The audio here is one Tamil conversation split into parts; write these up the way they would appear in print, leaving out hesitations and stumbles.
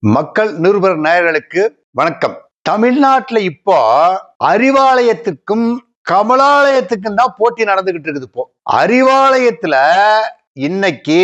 மக்கள் நிருபர் நேயர்களுக்கு வணக்கம். தமிழ்நாட்டுல இப்போ அறிவாலயத்துக்கும் கமலாலயத்துக்கும் தான் போட்டி நடந்துகிட்டு இருக்குது. இப்போ அறிவாலயத்துல இன்னைக்கு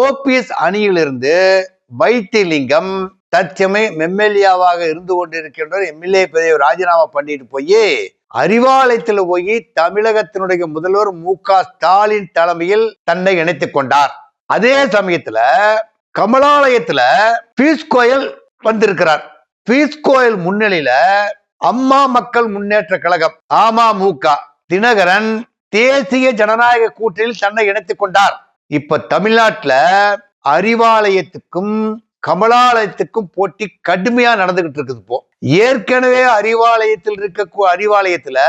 ஓபிஎஸ் அணியிலிருந்து வைத்திலிங்கம் தற்சமயம் எம்எல்ஏவாக இருந்து கொண்டிருக்கின்ற எம்எல்ஏ பதவியை ராஜினாமா பண்ணிட்டு போய் அறிவாலயத்துல போய் தமிழகத்தினுடைய முதல்வர் மு.க.ஸ்டாலின் தலைமையில் தன்னை இணைத்துக் கொண்டார். அதே சமயத்துல கமலாலயத்துல பியூஷ் கோயல் வந்திருக்கிறார். பியூஷ் கோயல் முன்னிலையில அம்மா மக்கள் முன்னேற்ற கழகம் அமமுக தினகரன் தேசிய ஜனநாயக கூட்டணியில் தன்னை இணைத்துக் கொண்டார். இப்ப தமிழ்நாட்டுல அறிவாலயத்துக்கும் கமலாலயத்துக்கும் போட்டி கடுமையா நடந்துகிட்டு இருக்குது. இப்போ ஏற்கனவே அறிவாலயத்துல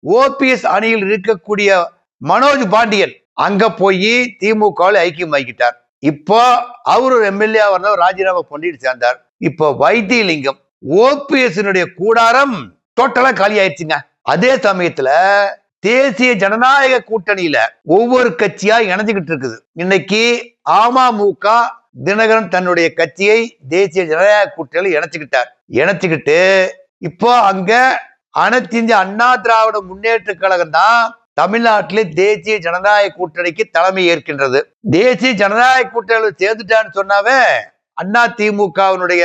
ஓபிஎஸ் அணியில் இருக்கக்கூடிய மனோஜ் பாண்டியன் அங்க போய் திமுகவில் ஐக்கியமாக்கிட்டார். இப்போ அவரு எம்எல்ஏ ராஜினாமா பண்ணிட்டு சேர்ந்தார். இப்போ வைத்திலிங்கம் ஓபிஎஸ் கூடாரம் டோட்டலா காலி ஆயிடுச்சுங்க. அதே சமயத்துல தேசிய ஜனநாயக கூட்டணியில ஒவ்வொரு கட்சியா இணைஞ்சுக்கிட்டு இருக்குது. இன்னைக்கு அமமுக தினகரன் தன்னுடைய கட்சியை தேசிய ஜனநாயக கூட்டணியில் இணைச்சுக்கிட்டு இப்போ அங்க அனைத்து இந்திய அண்ணா திராவிட முன்னேற்ற கழகம் தான் தமிழ்நாட்டிலே தேசிய ஜனநாயக கூட்டணிக்கு தலைமை ஏற்கின்றது. தேசிய ஜனநாயக கூட்டணி சேர்ந்துட்டான்னு சொன்னாவே அண்ணா திமுகவினுடைய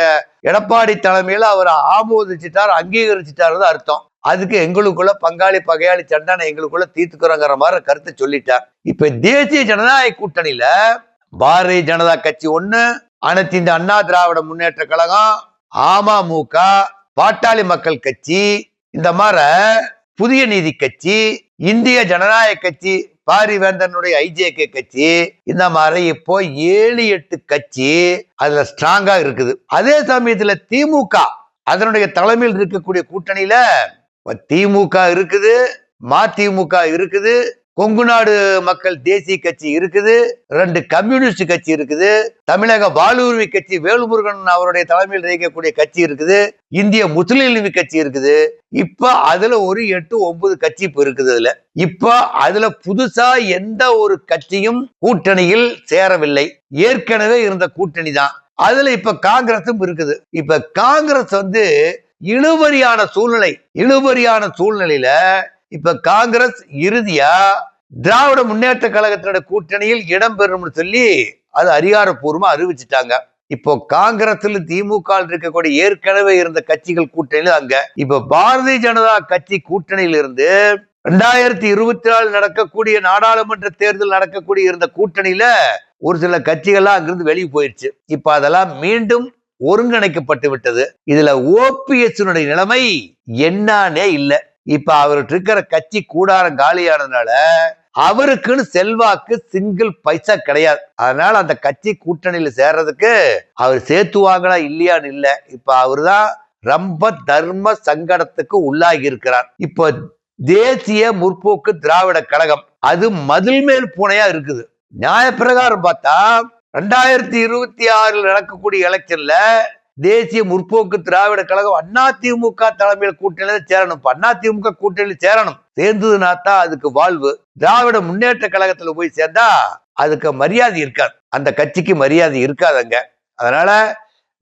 எடப்பாடி தலைமையில அவர் ஆமோதிச்சுட்டார், அங்கீகரிச்சுட்டாரு அர்த்தம். அதுக்கு எங்களுக்குள்ள பங்காளி பகையாளி சண்டான எங்களுக்குள்ள தீர்த்துக்கிறோங்கிற மாதிரி கருத்தை சொல்லிட்டார். இப்ப தேசிய ஜனநாயக கூட்டணியில பாரதிய ஜனதா கட்சி ஒண்ணு, அனைத்து இந்த அண்ணா திராவிட முன்னேற்ற கழகம், அமமுக, பாட்டாளி மக்கள் கட்சி, இந்த மாதிரி புதிய நீதி கட்சி, இந்திய ஜனநாயக கட்சி, பாரிவேந்தனுடைய ஐஜேகே கட்சி, இந்த மாதிரி இப்போ 7-8 கட்சி அதுல ஸ்ட்ராங்கா இருக்குது. அதே சமயத்துல திமுக அதனுடைய தலைமையில் இருக்கக்கூடிய கூட்டணியில திமுக இருக்குது, மதிமுக இருக்குது, கொங்கு நாடு மக்கள் தேசிய கட்சி இருக்குது, 2 கம்யூனிஸ்ட் கட்சி இருக்குது, தமிழக வாழ்வுரிமை கட்சி வேலுமுருகன் அவருடைய தலைமையில் இருக்கக்கூடிய கட்சி இருக்குது, இந்திய முஸ்லிம் லீக் கட்சி இருக்குது. இப்ப அதுல ஒரு 8-9 கட்சி இப்ப இருக்குது. இப்ப அதுல புதுசா எந்த ஒரு கட்சியும் கூட்டணியில் சேரவில்லை. ஏற்கனவே இருந்த கூட்டணி தான். அதுல இப்ப காங்கிரசும் இருக்குது. இப்ப காங்கிரஸ் இழுபறியான சூழ்நிலையில இப்ப காங்கிரஸ் இறுதியா திராவிட முன்னேற்ற கழகத்தினுடைய கூட்டணியில் இடம்பெறும் சொல்லி அது அதிகாரப்பூர்வமா அறிவிச்சுட்டாங்க. இப்போ காங்கிரஸ்ல திமுக இருக்கக்கூடிய ஏற்கனவே இருந்த கட்சிகள் கூட்டணியில் அங்க இப்ப பாரதிய ஜனதா கட்சி கூட்டணியில் இருந்து 2024 நடக்கக்கூடிய நாடாளுமன்ற தேர்தல் நடக்கக்கூடிய இருந்த கூட்டணியில ஒரு சில கட்சிகள்லாம் அங்கிருந்து வெளியே போயிடுச்சு. இப்ப அதெல்லாம் மீண்டும் ஒருங்கிணைக்கப்பட்டு விட்டது. இதுல ஓபிஎஸ் நிலைமை என்னன்னே இல்லை. இப்ப அவர்கிட்ட இருக்கிற கட்சி கூடாரம் காலியானதுனால அவருக்குன்னு செல்வாக்கு சிங்கிள் பைசா கிடையாது. அதனால அந்த கட்சி கூட்டணியில சேர்றதுக்கு அவர் சேர்த்துவாங்களா இல்லையான்னு இல்ல. இப்ப அவருதான் ரொம்ப தர்ம சங்கடத்துக்கு உள்ளாகி இருக்கிறார். இப்ப தேசிய முற்போக்கு திராவிட கழகம் அது மதில் மேல் பூனையா இருக்குது. நியாய பிரகாரம் பார்த்தா 2026 நடக்கக்கூடிய எலெக்ஷன்ல தேசிய முற்போக்கு திராவிட கழகம் அதிமுக தலைமையில் கூட்டணியில சேரணும். அதிமுக கூட்டணியில் சேர்ந்ததுனா தான் அதுக்கு வாழ்வு. திராவிட முன்னேற்ற கழகத்துல போய் சேர்ந்தா அதுக்கு மரியாதை இருக்காது, அந்த கட்சிக்கு மரியாதை இருக்காதுங்க. அதனால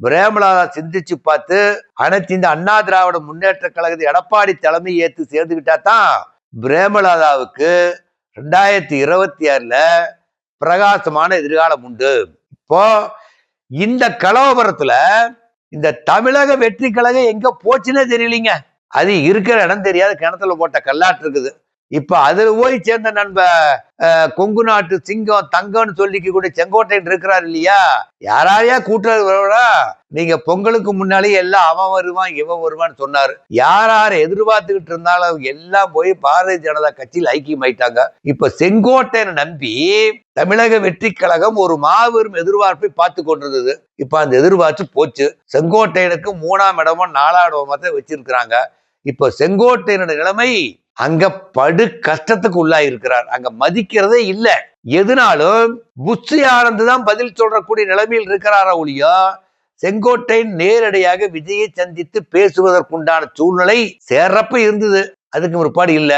பிரேமலாதா சிந்திச்சு பார்த்து அனைத்து இந்த அண்ணா திராவிட முன்னேற்ற கழகத்தை எடப்பாடி தலைமை ஏற்று சேர்ந்துகிட்டா தான் பிரேமலாதாவுக்கு 2026 பிரகாசமான எதிர்காலம் உண்டு. இப்போ இந்த கலவரத்துல இந்த தமிழக வெற்றி கழகம் எங்க போச்சுன்னே தெரியலீங்க. அது இருக்கிற இடம் தெரியாத கிணத்துல போட்ட கல்லாட்டு இருக்குது. இப்ப அதுல போய் சேர்ந்த நண்ப கொங்கு நாட்டு சிங்கம் தங்கம்னு சொல்லிக்க செங்கோட்டையன் இருக்கிறார் இல்லையா, யாரையா கூட்டுறா நீங்க பொங்கலுக்கு முன்னாலே எல்லாம் அவன் வருவான் இவன் வருவான்னு சொன்னாரு. யார் எதிர்பார்த்துக்கிட்டு இருந்தாலும் எல்லாம் போய் பாரதிய ஜனதா கட்சியில் ஐக்கியமாயிட்டாங்க. இப்ப செங்கோட்டையனை நம்பி தமிழக வெற்றி கழகம் ஒரு மாபெரும் எதிர்பார்ப்பை பார்த்து கொண்டிருந்தது. இப்ப அந்த எதிர்பார்ப்பு போச்சு. செங்கோட்டையனுக்கு 3ஆம் இடமும் 4ஆம் இடமா வச்சிருக்கிறாங்க. இப்ப செங்கோட்டையனுடைய நிலைமை அங்க படு கஷ்டத்துக்கு உள்ளாகி இருக்கிறார். அங்க மதிக்கிறதே இல்ல. எதுனாலும் புஷ் ஆனந்த் தான் பதில் சொல்றக்கூடிய நிலைமையில் இருக்கிறாரா ஒழியோ செங்கோட்டையன் நேரடியாக விஜயை சந்தித்து பேசுவதற்குண்டான சூழ்நிலை சேர்றப்ப இருந்தது. அதுக்கு முற்பாடு இல்ல.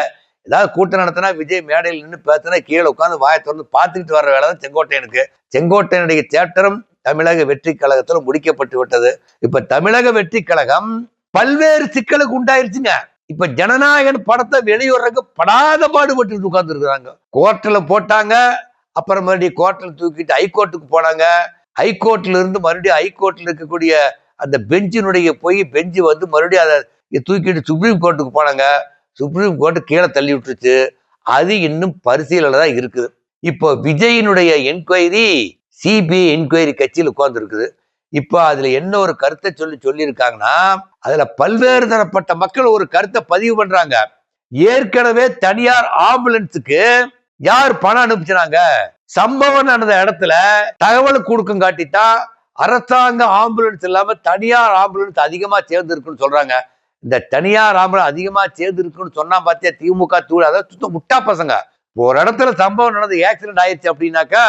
ஏதாவது கூட்டம் நடத்தினா விஜய் மேடையில் நின்று பேசினா கீழே உட்காந்து வாயை திறந்து பார்த்துக்கிட்டு வர்ற வேலை தான் செங்கோட்டையனுக்கு. செங்கோட்டையனுடைய சேட்டரும் தமிழக வெற்றி கழகத்துல முடிக்கப்பட்டு விட்டது. இப்ப தமிழக வெற்றி கழகம் பல்வேறு சிக்கலுக்கு உண்டாயிருச்சுங்க. இப்ப ஜனநாயகன் படத்தை வெளியிடுறதுக்கு படாத பாடுபட்டு உட்கார்ந்து இருக்கிறாங்க. கோர்ட்ல போட்டாங்க, அப்புறம் மறுபடியும் கோர்ட்ல தூக்கிட்டு ஹைகோர்ட்டுக்கு போனாங்க. ஹைகோர்ட்ல இருந்து மறுபடியும் ஹைகோர்ட்ல இருக்கக்கூடிய அந்த பெஞ்சினுடைய பெஞ்சு வந்து மறுபடியும் அதை தூக்கிட்டு சுப்ரீம் கோர்ட்டுக்கு போனாங்க. சுப்ரீம் கோர்ட்டு கீழே தள்ளி விட்டுருச்சு. அது இன்னும் பரிசீலனை தான் இருக்குது. இப்போ விஜயினுடைய என்கொயரி சிபிஐ என்கொயரி கட்சியில் உட்கார்ந்து இருக்குது. இப்போ அதுல என்ன ஒரு கருத்தை சொல்லியிருக்காங்கன்னா, அதுல பல்வேறு தரப்பட்ட மக்கள் ஒரு கருத்தை பதிவு பண்றாங்க. ஏற்கனவே தனியார் ஆம்புலன்ஸுக்கு யார் பணம் அனுப்பிச்சாங்க, சம்பவம் நடந்த இடத்துல தகவல் கொடுக்கும் காட்டித்தான் அரசாங்க ஆம்புலன்ஸ் இல்லாம தனியார் ஆம்புலன்ஸ் அதிகமா சேர்ந்து இருக்குன்னு சொல்றாங்க. இந்த தனியார் ஆம்புலன்ஸ் அதிகமா சேர்ந்து இருக்குன்னு சொன்னா பாத்தியா திமுக அதாவது சுத்தம் முட்டா பசங்க. ஒரு இடத்துல சம்பவம் நடந்து ஆக்சிடென்ட் ஆயிடுச்சு அப்படின்னாக்கா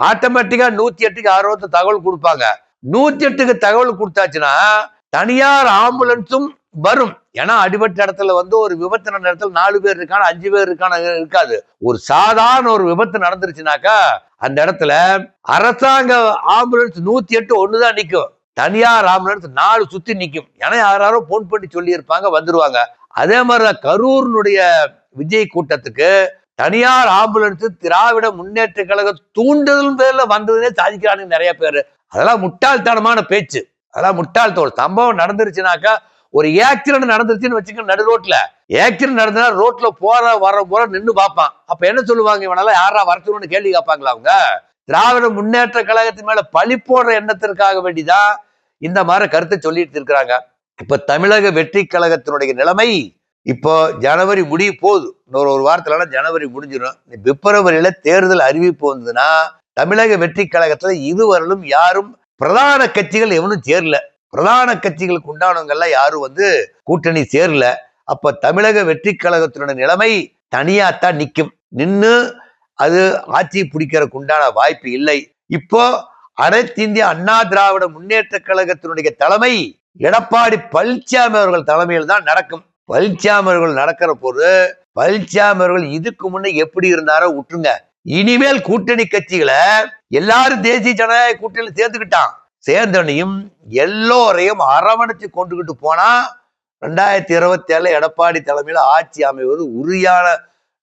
ஆட்டோமேட்டிக்கா 108க்கு ஆர்வத்தை தகவல் கொடுப்பாங்க. 108க்கு தகவல் கொடுத்தாச்சுன்னா தனியார் ஆம்புலன்ஸும் வரும். ஏன்னா அடிபட்ட இடத்துல வந்து ஒரு விபத்து நடந்த இடத்துல 4 பேர் இருக்கான 5 பேர் இருக்காது. ஒரு சாதாரண ஒரு விபத்து நடந்துருச்சுனாக்கா அந்த இடத்துல அரசாங்க ஆம்புலன்ஸ் 108 ஒண்ணுதான் நிக்கும், தனியார் ஆம்புலன்ஸ் 4 சுத்தி நிக்கும். ஏன்னா யாரும் போன் பண்ணி சொல்லி இருப்பாங்க, வந்துருவாங்க. அதே மாதிரிதான் கரூரினுடைய விஜய் கூட்டத்துக்கு தனியார் ஆம்புலன்ஸ் திராவிட முன்னேற்ற கழக தூண்டுதல் பேர்ல வந்ததுன்னே சாதிக்கிறானுங்க நிறைய பேரு. அதெல்லாம் முட்டாள்தனமான பேச்சு. அதெல்லாம் முட்டாள்தோல். சம்பவம் நடந்துருச்சுனாக்கா ஒரு ஆக்சிடென்ட் நடந்துருச்சுன்னு வச்சுக்க, நடு ரோட்ல ஆக்சிடென்ட் நடந்தா ரோட்ல போற நின்று பார்ப்பான். அப்ப என்ன சொல்லுவாங்க, இவனால யாரா வரச்சுன்னு கேள்வி கேட்பாங்களா அவங்க? திராவிட முன்னேற்ற கழகத்தின் மேல பழி போடுற எண்ணத்திற்காக வேண்டிதான் இந்த மாதிரி கருத்தை சொல்லிட்டு இருக்கிறாங்க. இப்ப தமிழக வெற்றி கழகத்தினுடைய நிலைமை இப்போ ஜனவரி முடிய போகுது. இன்னொரு வாரத்துல ஜனவரி முடிஞ்சிடும். பிப்ரவரியில தேர்தல் அறிவிப்பு வந்ததுன்னா தமிழக வெற்றி கழகத்துல இதுவரையிலும் யாரும் பிரதான கட்சிகள் எவனும் சேரல. பிரதான கட்சிகளுக்கு உண்டானவங்க எல்லாம் யாரும் வந்து கூட்டணி சேரல. அப்ப தமிழக வெற்றி கழகத்தினுடைய நிலைமை தனியாத்தான் நிக்கும். நின்று அது ஆட்சி பிடிக்கிறதுக்கு உண்டான வாய்ப்பு இல்லை. இப்போ அனைத்து இந்திய அண்ணா திராவிட முன்னேற்ற கழகத்தினுடைய தலைமை எடப்பாடி பழனிசாமி அவர்கள் தலைமையில் தான் நடக்கும். பழனிசாமி அவர்கள் நடக்கிற போது பழனிசாமி அவர்கள் இதுக்கு முன்னே எப்படி இருந்தாரோ விட்டுருங்க. இனிமேல் கூட்டணி கட்சிகளை எல்லாரும் தேசிய ஜனநாயக கூட்டணியில் சேர்ந்துக்கிட்டான். சேர்ந்தனையும் எல்லோரையும் அரவணைச்சு கொண்டுகிட்டு போனா 2027 எடப்பாடி தலைமையில ஆட்சி அமைவது உறுதியான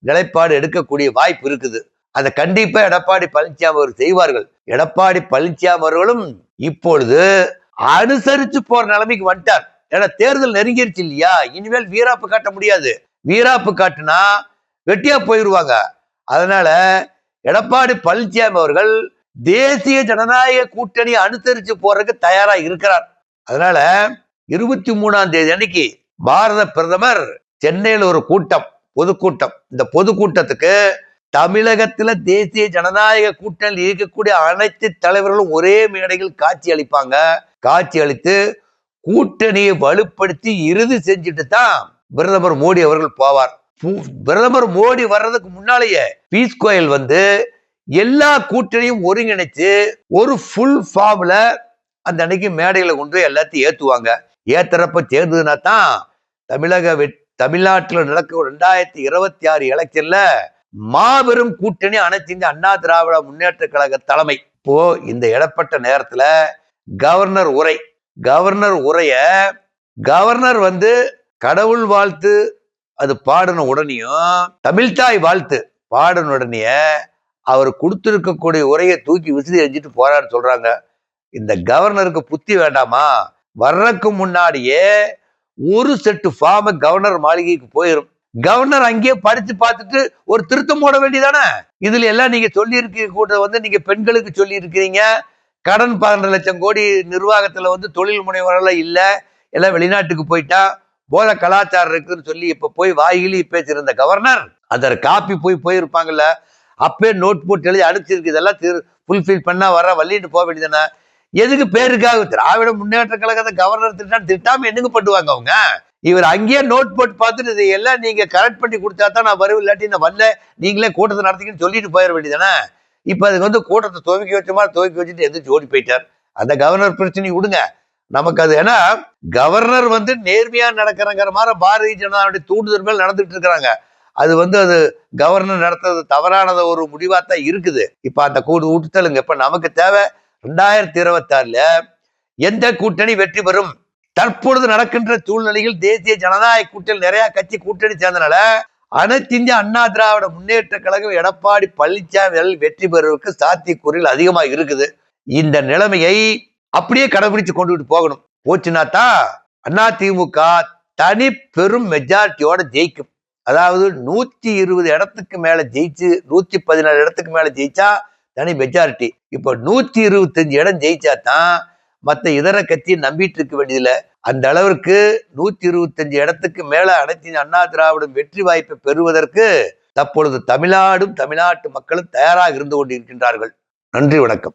நிலைப்பாடு எடுக்கக்கூடிய வாய்ப்பு இருக்குது. அதை கண்டிப்பா எடப்பாடி பழனிசாமி அவர்கள் செய்வார்கள். எடப்பாடி பழனிசாமி அவர்களும் இப்பொழுது அனுசரிச்சு போற நிலைமைக்கு வந்துட்டார். ஏன்னா தேர்தல் நெருங்கிருச்சு இல்லையா, இனிமேல் வீராப்பு காட்ட முடியாது. வீராப்பு காட்டுனா வெட்டியா போயிடுவாங்க. அதனால எடப்பாடி பழனிசாமி அவர்கள் தேசிய ஜனநாயக கூட்டணி அனுசரிச்சு போறதுக்கு தயாரா இருக்கிறார். அதனால 23ஆம் தேதி அன்னைக்கு பாரத பிரதமர் சென்னையில் ஒரு கூட்டம், பொதுக்கூட்டம். இந்த பொதுக்கூட்டத்துக்கு தமிழகத்துல தேசிய ஜனநாயக கூட்டணியில் இருக்கக்கூடிய அனைத்து தலைவர்களும் ஒரே மேடையில் காட்சி அளிப்பாங்க. காட்சி அளித்து கூட்டணியை வலுப்படுத்தி இறுதி செஞ்சுட்டு தான் பிரதமர் மோடி அவர்கள் போவார். பிரதமர் மோடி வர்றதுக்கு முன்னாலேயே பீஸ் கோயல் வந்து எல்லா கூட்டணியும் ஒருங்கிணைச்சு ஒரு ஃபுல் ஃபார்ம்ல அந்த அன்னைக்கு மேடைகளை கொண்டு எல்லாத்தையும் ஏத்துவாங்க. ஏத்துறப்ப சேர்ந்ததுன்னா தான் தமிழ்நாட்டில் நடக்க 2026 எலெக்ஷன்ல மாபெரும் கூட்டணி அனைத்து இந்திய அண்ணா திராவிட முன்னேற்ற கழக தலைமை. இப்போ இந்த இடப்பட்ட நேரத்துல கவர்னர் உரைய கவர்னர் வந்து கடவுள் வாழ்த்து அது பாடின உடனேயும் தமிழ்தாய் வாழ்த்து பாடின உடனே அவர் கொடுத்திருக்கக்கூடிய உரையை தூக்கி விசிறி எரிஞ்சிட்டு போறாரு சொல்றாங்க. இந்த கவர்னருக்கு புத்தி வேண்டாமா? வர்றதுக்கு முன்னாடியே ஒரு செட்டு ஃபார்ம் கவர்னர் மாளிகைக்கு போயிரும். கவர்னர் அங்கேயே படிச்சு பார்த்துட்டு ஒரு திருத்தம் போட வேண்டியதானே. இதுல எல்லாம் நீங்க சொல்லி இருக்க கூட வந்து நீங்க பெண்களுக்கு சொல்லி இருக்கிறீங்க, கடன் 12 லட்சம் கோடி நிர்வாகத்துல வந்து தொழில் முனைவர்கள் இல்ல, எல்லாம் வெளிநாட்டுக்கு போயிட்டா, போல கலாச்சாரம் இருக்குன்னு சொல்லி இப்ப போய் வாயிலி பேசியிருந்த கவர்னர் அதற்கு காப்பி போயிருப்பாங்கல்ல, அப்பே நோட் போட்டு எழுதி அனுப்பிச்சிருக்கு. இதெல்லாம் ஃபுல்ஃபில் பண்ணா வர வள்ளிட்டு போக வேண்டியதானே. எதுக்கு பேருக்காக திராவிட முன்னேற்ற கழகத்தை கவர்னர் திட்டாம என்னங்க பண்ணுவாங்க அவங்க? இவர் அங்கேயே நோட் போட்டு பார்த்துட்டு இதையெல்லாம் நீங்க கரெக்ட் பண்ணி கொடுத்தா தான் நான் வருவேன், இல்லாட்டி நான் வரல, நீங்களே கூட்டத்தை நடத்திக்கின்னு சொல்லிட்டு போயிட வேண்டியதானே. இப்ப அதுக்கு வந்து கூட்டத்தை துவக்கி வச்ச மாதிரி துவக்கி வச்சுட்டு எந்திரிச்சு ஓடி போயிட்டார். அந்த கவர்னர் பிரச்சனை விடுங்க நமக்கு. அது ஏன்னா கவர்னர் வந்து நேர்மையா நடக்கிறங்கிற மாதிரி பாரதிய ஜனதாவுடைய தூண்டுதல் மேல் நடந்துட்டு இருக்கிறாங்க. அது வந்து அது கவர்னர் நடத்துறது தவறானத ஒரு முடிவாத்தான் இருக்குது. இப்ப அந்த கூடு ஊட்டுத்தலுங்க. இப்ப நமக்கு தேவை 2026ல எந்த கூட்டணி வெற்றி பெறும்? தற்பொழுது நடக்கின்ற சூழ்நிலையில் தேசிய ஜனநாயக கூட்டணி நிறைய கட்சி கூட்டணி சேர்ந்தனால அனைத்து இந்திய அண்ணா திராவிட முன்னேற்ற கழகம் எடப்பாடி பழனிசாமி வெற்றி பெறுவதற்கு சாத்தியக்கூறுகள் அதிகமா இருக்குது. இந்த நிலைமையை அப்படியே கடைபிடிச்சு கொண்டுட்டு போகணும். போச்சுனாத்தான் அதிமுக தனி பெரும் மெஜாரிட்டியோட ஜெயிக்கும். அதாவது 120 இடத்துக்கு மேல ஜெயிச்சு 117 இடத்துக்கு மேல ஜெயிச்சா தனி மெஜாரிட்டி. இப்ப 125 இடம் ஜெயிச்சா தான் மற்ற இதர கட்சியை நம்பிட்டு இருக்க வேண்டியதில்லை. அந்த அளவிற்கு 125 இடத்துக்கு மேல அனைத்து அண்ணா திராவிடம் வெற்றி வாய்ப்பை பெறுவதற்கு தற்பொழுது தமிழ்நாடும் தமிழ்நாட்டு மக்களும் தயாராக இருந்து கொண்டிருக்கின்றார்கள். நன்றி, வணக்கம்.